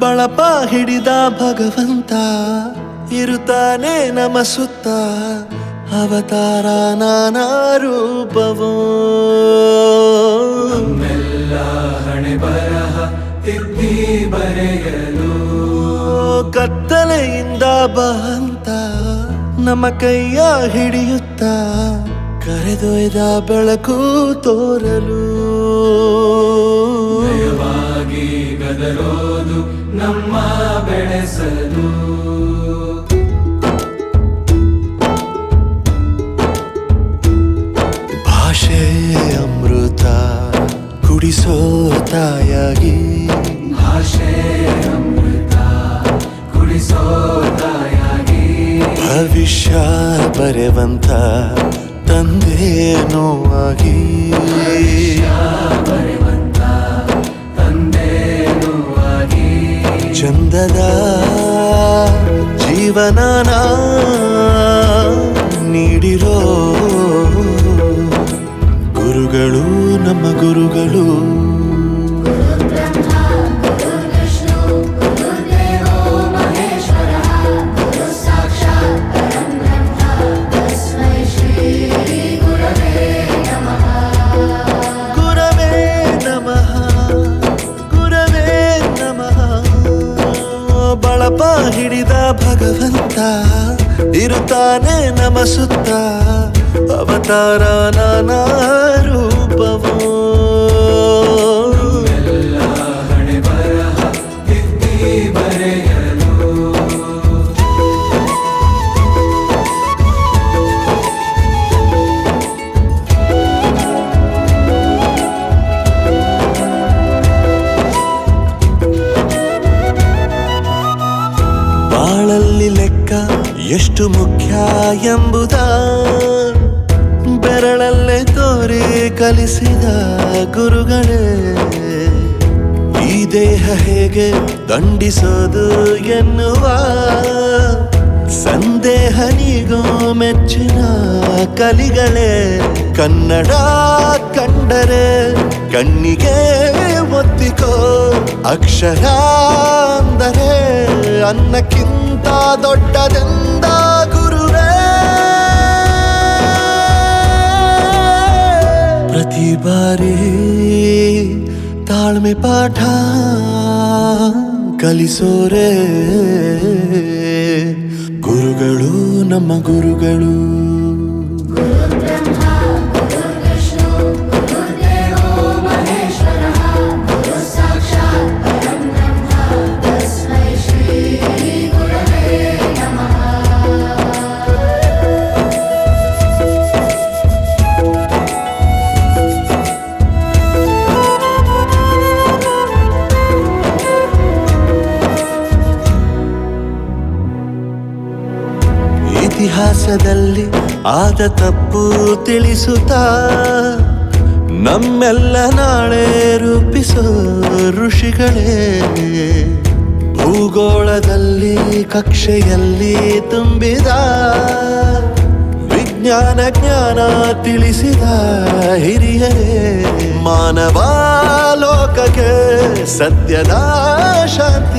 ಬಳಪ ಹಿಡಿದ ಭಗವಂತ ಇರುತ್ತಾನೆ ನಮ ಸುತ್ತ ಅವತಾರ ನಾನಾ ರೂಪವೋ ನಮ್ಮೆಲ್ಲ ಹಣೆ ಬರಹ ತಿದ್ದಿ ಬರೆಯಲು ಕತ್ತಲೆಯಿಂದ ಬಂತ ನಮ್ಮ ಕೈಯ ಹಿಡಿಯುತ್ತ ಕರೆದೊಯ್ದ ಬೆಳಕು ತೋರಲು ನಯವಾಗಿ ಗದರೋದು ನಮ್ಮ ಬೆಳೆಸಲು ಭಾಷೆ ಅಮೃತ ಕುಡಿಸೋ ತಾಯಾಗಿ ಭಾಷೆ ಅಮೃತ ಕುಡಿಸೋ ತಾಯಾಗಿ ಭವಿಷ್ಯ ಬರೆವಂತ ತಂದೇನೋ ಆಗಿ ಬರೆವಂತ ತಂದೇನೂ ಆಗಿ ಚಂದದ ಜೀವನನ ನೀಡಿರೋ ಗುರುಗಳು ನಮ್ಮ ಗುರುಗಳು ಗುರವೇ ನಮಃ ಗುರವೇ ನಮಃ ಬಳಪ ಹಿಡಿದ ಭಗವಂತ ಇರುತ್ತಾನೆ ನಮ ಸುತ್ತ ಅವತಾರ ನಾನಾ ರೂಪವೋ ಎಲ್ಲ ಹಣೆ ಬರಹ ತಿದ್ದಿ ಬರೆಯಲು ಬಾಳಲ್ಲಿ ಲೆಕ್ಕ ಎಷ್ಟು ಮುಖ್ಯ ಎಂಬುದ ಬೆರಳಲ್ಲೇ ತೋರಿ ಕಲಿಸಿದ ಗುರುಗಳೇ ಈ ದೇಹ ಹೇಗೆ ದಂಡಿಸೋದು ಎನ್ನುವ ಸಂದೇಹ ನೀಗೋ ಮೆಚ್ಚಿನ ಕಲಿಗಳೇ ಕನ್ನಡ ಕಂಡರೆ ಕಣ್ಣಿಗೆ ಒತ್ತಿಕೋ ಅಕ್ಷರ ಅಂದರೆ ಅನ್ನಕ್ಕಿಂತ ದೊಡ್ಡದೆಂದ ಗುರುವೇ ಪ್ರತಿ ಬಾರಿ ತಾಳ್ಮೆ ಪಾಠ ಕಲಿಸೋರೆ ಗುರುಗಳು ನಮ್ಮ ಗುರುಗಳು ಇತಿಹಾಸದಲ್ಲಿ ಆದ ತಪ್ಪು ತಿಳಿಸುತ್ತಾ ನಮ್ಮೆಲ್ಲ ನಾಳೆ ರೂಪಿಸೋ ಋಷಿಗಳೇ ಭೂಗೋಳದಲ್ಲಿ ಕಕ್ಷೆಯಲ್ಲಿ ತುಂಬಿದ ವಿಜ್ಞಾನ ಜ್ಞಾನ ತಿಳಿಸಿದ ಹಿರಿಯರೇ ಮಾನವ ಲೋಕಕ್ಕೆ ಸತ್ಯದ ಶಾಂತಿ